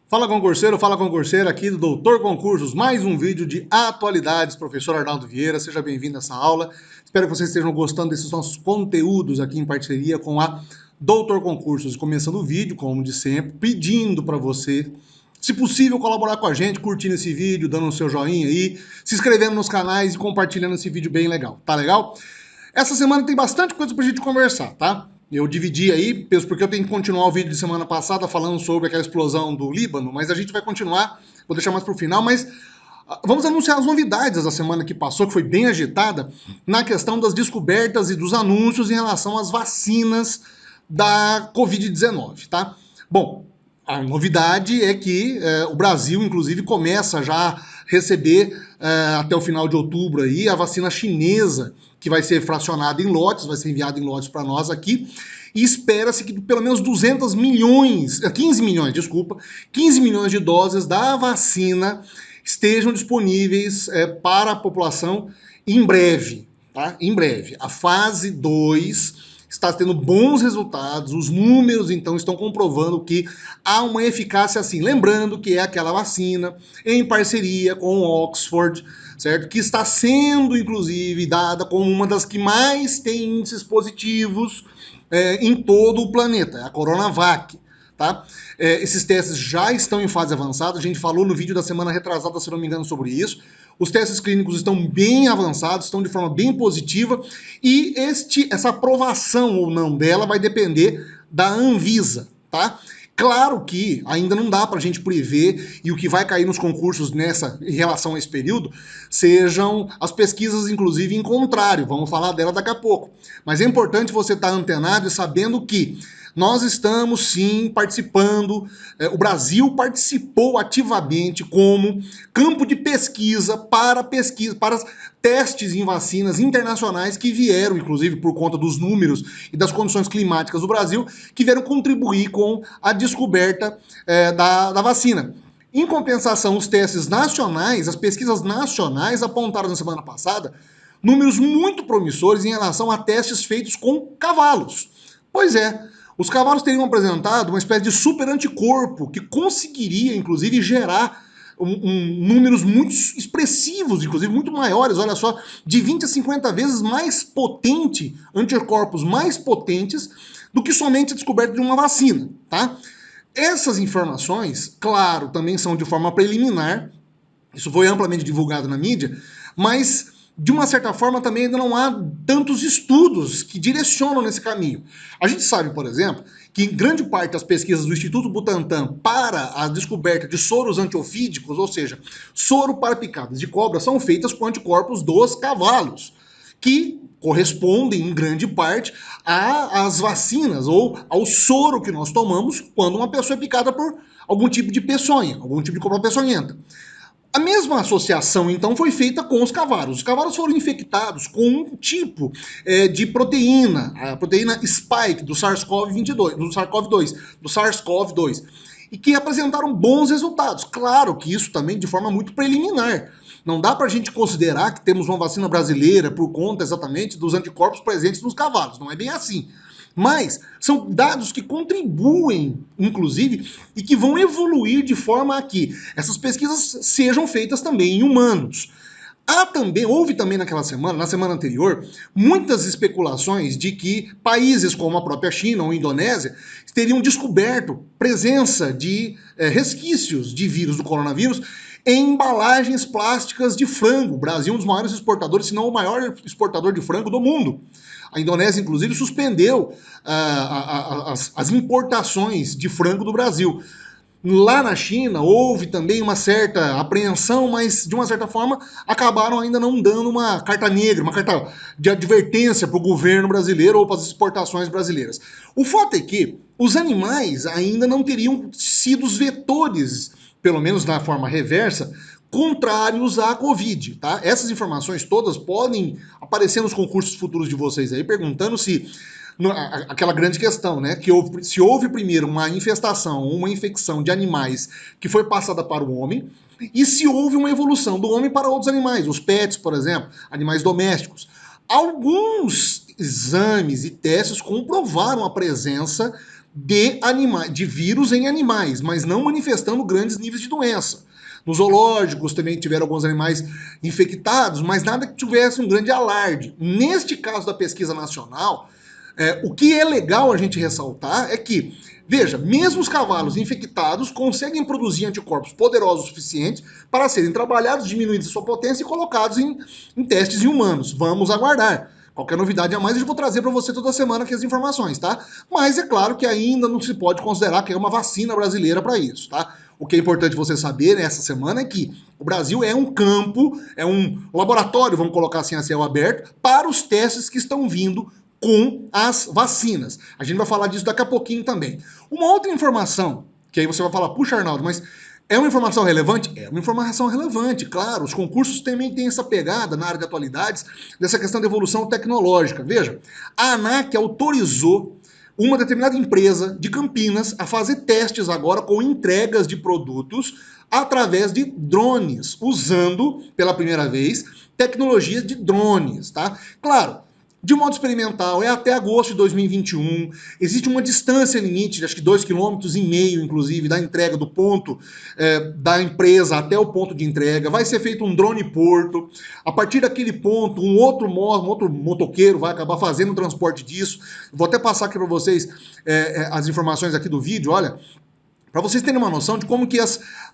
Fala concurseiro, aqui do Doutor Concursos, mais um vídeo de atualidades, professor Arnaldo Vieira, seja bem-vindo a essa aula. Espero que vocês estejam gostando desses nossos conteúdos aqui em parceria com a Doutor Concursos. Começando o vídeo, como de sempre, pedindo para você, se possível, colaborar com a gente, curtindo esse vídeo, dando o seu joinha aí, se inscrevendo nos canais e compartilhando esse vídeo bem legal, tá legal? Essa semana tem bastante coisa pra gente conversar, tá? Eu dividi aí, porque eu tenho que continuar o vídeo de semana passada falando sobre aquela explosão do Líbano, mas a gente vai continuar, vou deixar mais pro final, mas vamos anunciar as novidades da semana que passou, que foi bem agitada, na questão das descobertas e dos anúncios em relação às vacinas da Covid-19, tá? Bom, a novidade é que o Brasil, inclusive, começa já a receber, até o final de outubro, aí, a vacina chinesa, que vai ser fracionada em lotes, vai ser enviada em lotes para nós aqui, e espera-se que pelo menos 15 milhões de doses da vacina estejam disponíveis para a população em breve, tá? Em breve. A fase 2 está tendo bons resultados, os números, então, estão comprovando que há uma eficácia assim. Lembrando que é aquela vacina em parceria com Oxford, certo? Que está sendo, inclusive, dada como uma das que mais tem índices positivos em todo o planeta, a Coronavac. Tá? Esses testes já estão em fase avançada, a gente falou no vídeo da semana retrasada, se não me engano, sobre isso. Os testes clínicos estão bem avançados, estão de forma bem positiva, e essa aprovação ou não dela vai depender da Anvisa, tá? Claro que ainda não dá para a gente prever, e o que vai cair nos concursos em relação a esse período sejam as pesquisas, inclusive, em contrário. Vamos falar dela daqui a pouco. Mas é importante você estar antenado e sabendo que nós estamos, sim, participando, o Brasil participou ativamente como campo de pesquisa para testes em vacinas internacionais que vieram, inclusive por conta dos números e das condições climáticas do Brasil, que vieram contribuir com a descoberta da vacina. Em compensação, os testes nacionais, as pesquisas nacionais apontaram na semana passada números muito promissores em relação a testes feitos com cavalos. Pois é, os cavalos teriam apresentado uma espécie de super anticorpo que conseguiria, inclusive, gerar números muito expressivos, inclusive muito maiores, olha só, de 20 a 50 vezes mais potente, anticorpos mais potentes do que somente a descoberta de uma vacina, tá? Essas informações, claro, também são de forma preliminar, isso foi amplamente divulgado na mídia, mas de uma certa forma também ainda não há tantos estudos que direcionam nesse caminho. A gente sabe, por exemplo, que em grande parte das pesquisas do Instituto Butantan para a descoberta de soros antiofídicos, ou seja, soro para picadas de cobra, são feitas com anticorpos dos cavalos, que correspondem em grande parte às vacinas ou ao soro que nós tomamos quando uma pessoa é picada por algum tipo de peçonha, algum tipo de cobra peçonhenta. A mesma associação, então, foi feita com os cavalos. Os cavalos foram infectados com um tipo de proteína, a proteína spike do SARS-CoV-2, e que apresentaram bons resultados. Claro que isso também de forma muito preliminar. Não dá para a gente considerar que temos uma vacina brasileira por conta exatamente dos anticorpos presentes nos cavalos. Não é bem assim. Mas são dados que contribuem, inclusive, e que vão evoluir de forma a que essas pesquisas sejam feitas também em humanos. Houve também na semana anterior, muitas especulações de que países como a própria China ou a Indonésia teriam descoberto presença de resquícios de vírus do coronavírus em embalagens plásticas de frango. O Brasil é um dos maiores exportadores, se não o maior exportador de frango do mundo. A Indonésia, inclusive, suspendeu as importações de frango do Brasil. Lá na China houve também uma certa apreensão, mas de uma certa forma acabaram ainda não dando uma carta negra, uma carta de advertência para o governo brasileiro ou para as exportações brasileiras. O fato é que os animais ainda não teriam sido os vetores, pelo menos na forma reversa, contrários à Covid, tá? Essas informações todas podem aparecer nos concursos futuros de vocês aí, perguntando se aquela grande questão, né? Se houve primeiro uma infestação, uma infecção de animais que foi passada para o homem, e se houve uma evolução do homem para outros animais, os pets, por exemplo, animais domésticos. Alguns exames e testes comprovaram a presença de vírus em animais, mas não manifestando grandes níveis de doença. Nos zoológicos também tiveram alguns animais infectados, mas nada que tivesse um grande alarde. Neste caso da pesquisa nacional, o que é legal a gente ressaltar é que, veja, mesmo os cavalos infectados conseguem produzir anticorpos poderosos o suficiente para serem trabalhados, diminuídos a sua potência e colocados em testes em humanos. Vamos aguardar. Qualquer novidade a mais eu vou trazer para você toda semana aqui as informações, tá? Mas é claro que ainda não se pode considerar que é uma vacina brasileira para isso, tá? O que é importante você saber nessa semana é que o Brasil é um campo, é um laboratório, vamos colocar assim a céu aberto, para os testes que estão vindo com as vacinas. A gente vai falar disso daqui a pouquinho também. Uma outra informação, que aí você vai falar, puxa Arnaldo, mas é uma informação relevante? É uma informação relevante, claro. Os concursos também têm essa pegada na área de atualidades, dessa questão de evolução tecnológica. Veja, a ANAC autorizou uma determinada empresa de Campinas a fazer testes agora com entregas de produtos através de drones, usando, pela primeira vez, tecnologias de drones, tá? Claro, de modo experimental, é até agosto de 2021, existe uma distância limite, de acho que 2,5 km, inclusive, da entrega do ponto da empresa até o ponto de entrega, vai ser feito um drone porto, a partir daquele ponto, um outro motoqueiro vai acabar fazendo o transporte disso, vou até passar aqui para vocês as informações aqui do vídeo, olha, para vocês terem uma noção de como que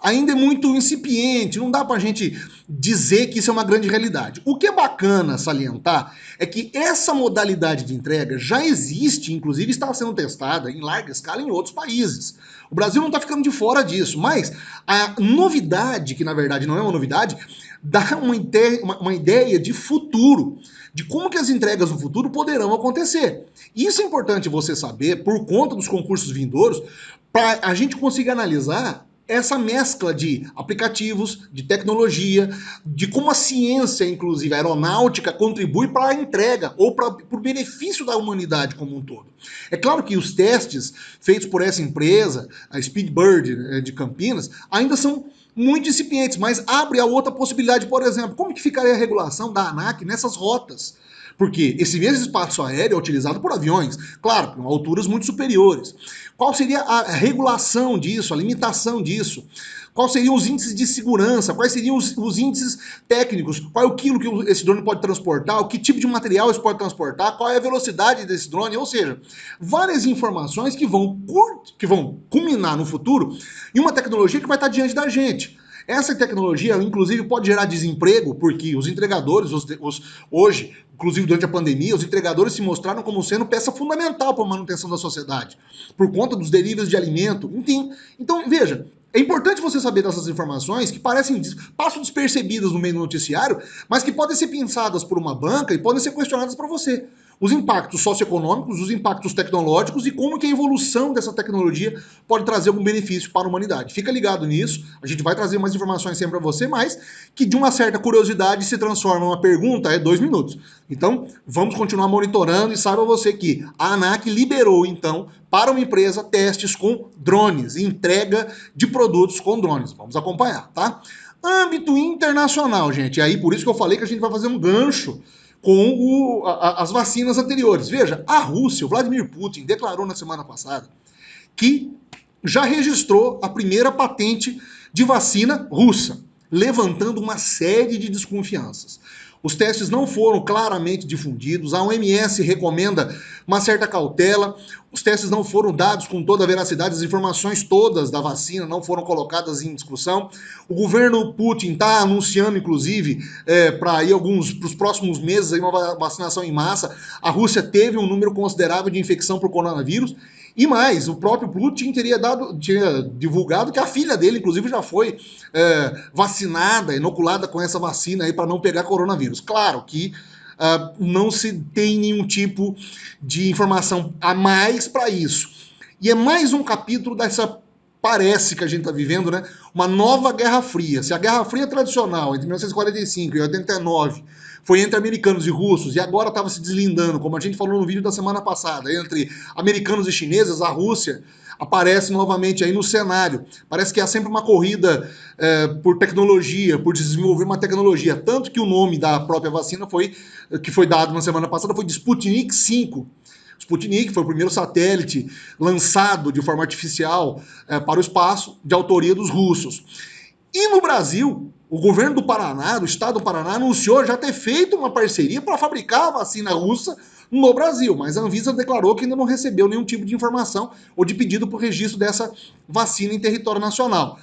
ainda é muito incipiente, não dá para a gente dizer que isso é uma grande realidade. O que é bacana salientar é que essa modalidade de entrega já existe, inclusive está sendo testada em larga escala em outros países. O Brasil não está ficando de fora disso, mas a novidade, que na verdade não é uma novidade, dá uma ideia de futuro, de como que as entregas no futuro poderão acontecer. Isso é importante você saber por conta dos concursos vindouros, para a gente conseguir analisar essa mescla de aplicativos, de tecnologia, de como a ciência, inclusive a aeronáutica, contribui para a entrega ou para o benefício da humanidade como um todo. É claro que os testes feitos por essa empresa, a Speedbird de Campinas, ainda são muito incipientes, mas abre a outra possibilidade, por exemplo, como que ficaria a regulação da ANAC nessas rotas? Porque esse mesmo espaço aéreo é utilizado por aviões, claro, com alturas muito superiores. Qual seria a regulação disso, a limitação disso? Quais seriam os índices de segurança? Quais seriam os índices técnicos? Qual é o quilo que esse drone pode transportar? O que tipo de material isso pode transportar? Qual é a velocidade desse drone? Ou seja, várias informações que vão culminar no futuro em uma tecnologia que vai estar diante da gente. Essa tecnologia, inclusive, pode gerar desemprego, porque os entregadores, hoje, inclusive durante a pandemia, os entregadores se mostraram como sendo peça fundamental para a manutenção da sociedade, por conta dos deliveries de alimento, enfim. Então, veja, é importante você saber dessas informações que passam despercebidas no meio do noticiário, mas que podem ser pensadas por uma banca e podem ser questionadas para você. Os impactos socioeconômicos, os impactos tecnológicos e como que a evolução dessa tecnologia pode trazer algum benefício para a humanidade. Fica ligado nisso, a gente vai trazer mais informações sempre para você, mas que de uma certa curiosidade se transforma em uma pergunta 2 minutos. Então, vamos continuar monitorando e saiba você que a ANAC liberou, então, para uma empresa testes com drones, entrega de produtos com drones. Vamos acompanhar, tá? Âmbito internacional, gente. E aí, por isso que eu falei que a gente vai fazer um gancho com as vacinas anteriores. Veja, a Rússia, o Vladimir Putin, declarou na semana passada que já registrou a primeira patente de vacina russa, levantando uma série de desconfianças. Os testes não foram claramente difundidos, a OMS recomenda uma certa cautela, os testes não foram dados com toda a veracidade, as informações todas da vacina não foram colocadas em discussão. O governo Putin está anunciando, inclusive, para os próximos meses, uma vacinação em massa. A Rússia teve um número considerável de infecção por coronavírus. E mais, o próprio Putin tinha divulgado que a filha dele, inclusive, já foi vacinada, inoculada com essa vacina aí para não pegar coronavírus. Claro que não se tem nenhum tipo de informação a mais para isso. E é mais um capítulo dessa, parece que a gente está vivendo, né, uma nova Guerra Fria. Se a Guerra Fria tradicional, entre 1945 e 89, foi entre americanos e russos, e agora estava se deslindando, como a gente falou no vídeo da semana passada, entre americanos e chineses, a Rússia aparece novamente aí no cenário. Parece que há sempre uma corrida por tecnologia, por desenvolver uma tecnologia, tanto que o nome da própria vacina que foi dado na semana passada foi de Sputnik V. Sputnik foi o primeiro satélite lançado de forma artificial para o espaço, de autoria dos russos. E no Brasil, o governo do Paraná, do estado do Paraná, anunciou já ter feito uma parceria para fabricar a vacina russa no Brasil, mas a Anvisa declarou que ainda não recebeu nenhum tipo de informação ou de pedido para o registro dessa vacina em território nacional.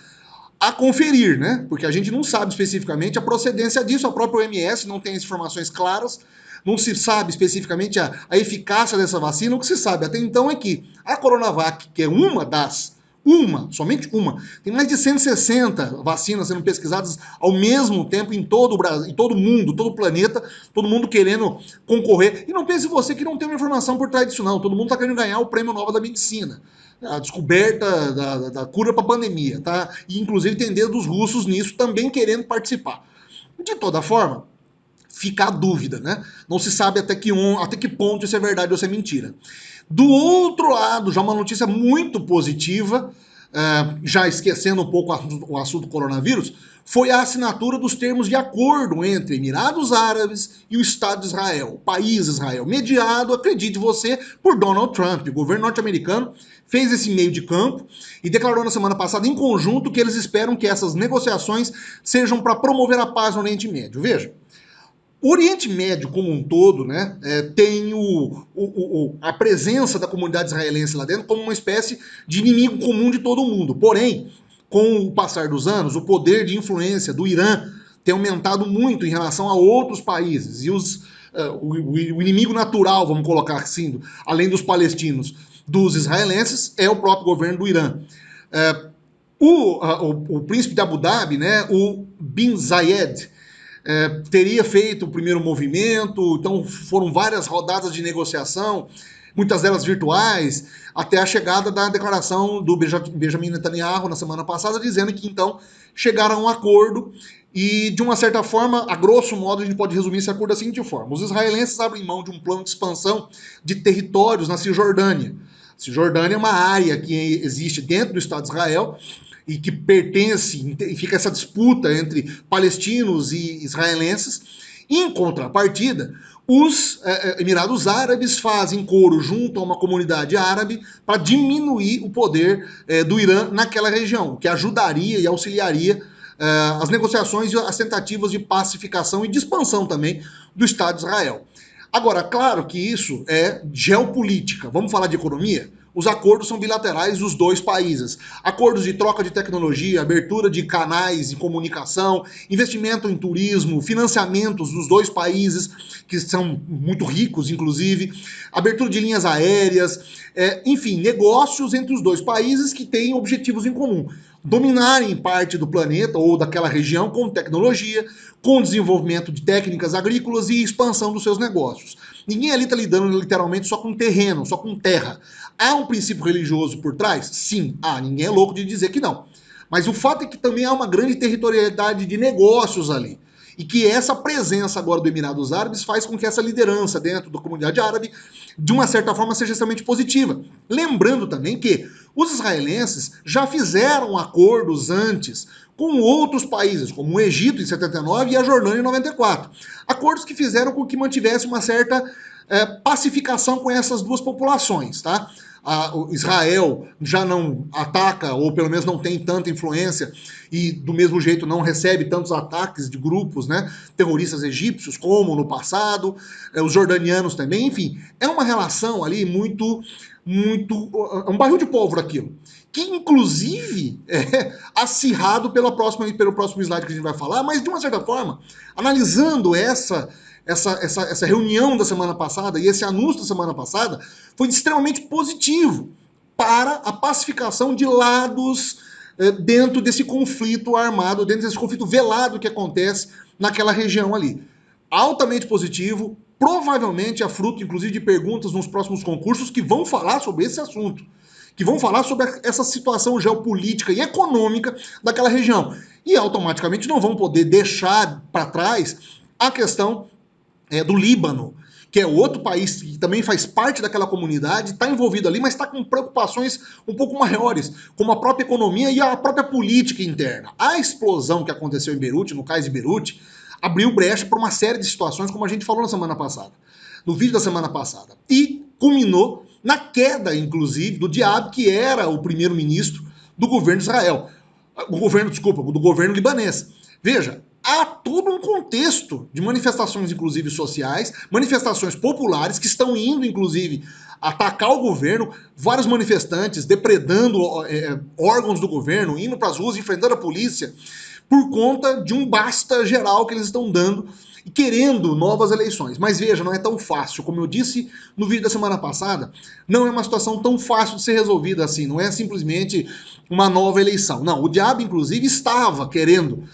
A conferir, né? Porque a gente não sabe especificamente a procedência disso, a própria OMS não tem informações claras, não se sabe especificamente a eficácia dessa vacina. O que se sabe até então é que a Coronavac, que é somente uma, tem mais de 160 vacinas sendo pesquisadas ao mesmo tempo em todo o Brasil, em todo o mundo, todo o planeta, todo mundo querendo concorrer. E não pense você que não tem uma informação por trás disso, não. Todo mundo está querendo ganhar o Prêmio Nobel da Medicina, a descoberta da cura para a pandemia, tá? E inclusive tem dedo dos russos nisso também querendo participar. De toda forma, fica a dúvida, né? Não se sabe até que ponto isso é verdade ou se é mentira. Do outro lado, já uma notícia muito positiva, já esquecendo um pouco o assunto coronavírus, foi a assinatura dos termos de acordo entre Emirados Árabes e o Estado de Israel, o país Israel, mediado, acredite você, por Donald Trump. O governo norte-americano fez esse meio de campo e declarou na semana passada, em conjunto, que eles esperam que essas negociações sejam para promover a paz no Oriente Médio. Veja, o Oriente Médio como um todo, né, tem a presença da comunidade israelense lá dentro como uma espécie de inimigo comum de todo mundo. Porém, com o passar dos anos, o poder de influência do Irã tem aumentado muito em relação a outros países. E o inimigo natural, vamos colocar assim, além dos palestinos, dos israelenses, é o próprio governo do Irã. O príncipe de Abu Dhabi, né, o Bin Zayed, teria feito o primeiro movimento, então foram várias rodadas de negociação, muitas delas virtuais, até a chegada da declaração do Benjamin Netanyahu na semana passada, dizendo que então chegaram a um acordo e, de uma certa forma, a grosso modo, a gente pode resumir esse acordo da seguinte forma: os israelenses abrem mão de um plano de expansão de territórios na Cisjordânia. Cisjordânia é uma área que existe dentro do Estado de Israel e que pertence, e fica essa disputa entre palestinos e israelenses. Em contrapartida, os Emirados Árabes fazem coro junto a uma comunidade árabe para diminuir o poder do Irã naquela região, o que ajudaria e auxiliaria as negociações e as tentativas de pacificação e de expansão também do Estado de Israel. Agora, claro que isso é geopolítica. Vamos falar de economia? Os acordos são bilaterais dos dois países. Acordos de troca de tecnologia, abertura de canais de comunicação, investimento em turismo, financiamentos dos dois países, que são muito ricos, inclusive, abertura de linhas aéreas, enfim, negócios entre os dois países que têm objetivos em comum. Dominarem parte do planeta ou daquela região com tecnologia, com desenvolvimento de técnicas agrícolas e expansão dos seus negócios. Ninguém ali está lidando literalmente só com terreno, só com terra. Há um princípio religioso por trás? Sim, há. Ninguém é louco de dizer que não. Mas o fato é que também há uma grande territorialidade de negócios ali. E que essa presença agora do Emirados Árabes faz com que essa liderança dentro da comunidade árabe, de uma certa forma, seja extremamente positiva. Lembrando também que os israelenses já fizeram acordos antes com outros países, como o Egito em 79 e a Jordânia em 94. Acordos que fizeram com que mantivesse uma certa pacificação com essas duas populações, tá? Israel já não ataca, ou pelo menos não tem tanta influência, e do mesmo jeito não recebe tantos ataques de grupos, né, terroristas egípcios, como no passado, os jordanianos também, enfim, é uma relação ali muito, um barril de pólvora aquilo, que inclusive é acirrado pelo próximo slide que a gente vai falar, mas de uma certa forma, analisando essa reunião da semana passada e esse anúncio da semana passada foi extremamente positivo para a pacificação de lados dentro desse conflito armado, dentro desse conflito velado que acontece naquela região ali. Altamente positivo, provavelmente é fruto, inclusive, de perguntas nos próximos concursos que vão falar sobre esse assunto, que vão falar sobre essa situação geopolítica e econômica daquela região. E automaticamente não vão poder deixar para trás a questão do Líbano, que é outro país que também faz parte daquela comunidade, está envolvido ali, mas está com preocupações um pouco maiores, como a própria economia e a própria política interna. A explosão que aconteceu em Beirute, no cais de Beirute, abriu brecha para uma série de situações, como a gente falou na semana passada, no vídeo da semana passada. E culminou na queda, inclusive, do Diab, que era o primeiro-ministro do governo de Israel. Do governo libanês. Veja, há todo um contexto de manifestações, inclusive sociais, manifestações populares que estão indo, inclusive, atacar o governo, vários manifestantes depredando órgãos do governo, indo para as ruas, enfrentando a polícia, por conta de um basta geral que eles estão dando e querendo novas eleições. Mas veja, não é tão fácil. Como eu disse no vídeo da semana passada, não é uma situação tão fácil de ser resolvida assim. Não é simplesmente uma nova eleição. Não, o Diab, inclusive, estava querendo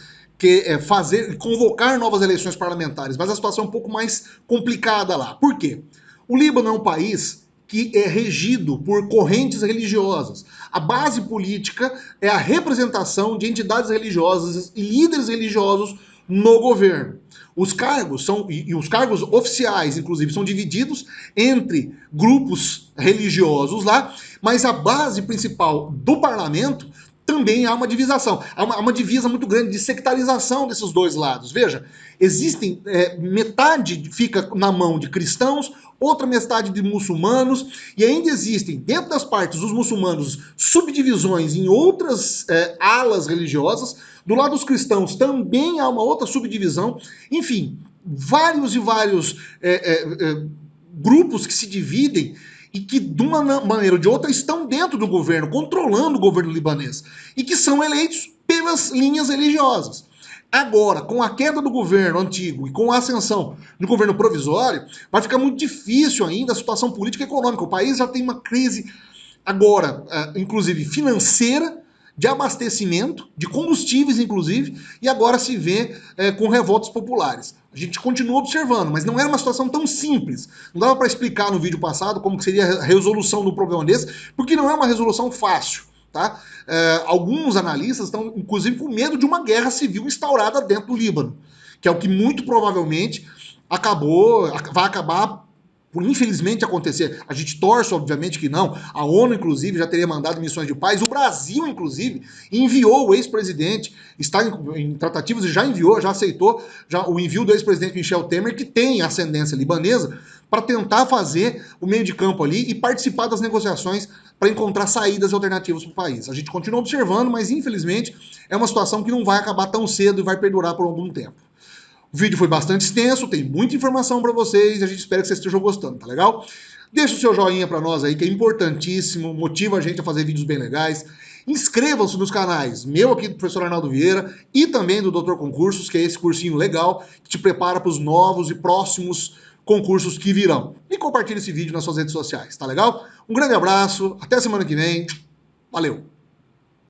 convocar novas eleições parlamentares, mas a situação é um pouco mais complicada lá. Por quê? O Líbano é um país que é regido por correntes religiosas. A base política é a representação de entidades religiosas e líderes religiosos no governo. Os cargos os cargos oficiais, inclusive, são divididos entre grupos religiosos lá, mas a base principal do parlamento também há uma divisação. Há uma divisa muito grande de sectarização desses dois lados. Veja, existem, metade fica na mão de cristãos, outra metade de muçulmanos, e ainda existem, dentro das partes dos muçulmanos, subdivisões em outras alas religiosas. Do lado dos cristãos também há uma outra subdivisão. Enfim, vários grupos que se dividem e que, de uma maneira ou de outra, estão dentro do governo, controlando o governo libanês, e que são eleitos pelas linhas religiosas. Agora, com a queda do governo antigo e com a ascensão do governo provisório, vai ficar muito difícil ainda a situação política e econômica. O país já tem uma crise agora, inclusive financeira, de abastecimento, de combustíveis, inclusive, e agora se vê com revoltas populares. A gente continua observando, mas não era uma situação tão simples. Não dava para explicar no vídeo passado como seria a resolução do problema desse, porque não é uma resolução fácil. Tá? Alguns analistas estão, inclusive, com medo de uma guerra civil instaurada dentro do Líbano, que é o que muito provavelmente vai acabar por infelizmente acontecer. A gente torce, obviamente, que não. A ONU, inclusive, já teria mandado missões de paz. O Brasil, inclusive, enviou o ex-presidente, está em tratativas e já enviou, já aceitou o envio do ex-presidente Michel Temer, que tem ascendência libanesa, para tentar fazer o meio de campo ali e participar das negociações para encontrar saídas alternativas para o país. A gente continua observando, mas infelizmente é uma situação que não vai acabar tão cedo e vai perdurar por algum tempo. O vídeo foi bastante extenso, tem muita informação para vocês e a gente espera que vocês estejam gostando, tá legal? Deixa o seu joinha para nós aí, que é importantíssimo, motiva a gente a fazer vídeos bem legais. Inscrevam-se nos canais, meu aqui do professor Arnaldo Vieira e também do Doutor Concursos, que é esse cursinho legal que te prepara para os novos e próximos concursos que virão. E compartilhe esse vídeo nas suas redes sociais, tá legal? Um grande abraço, até semana que vem, valeu!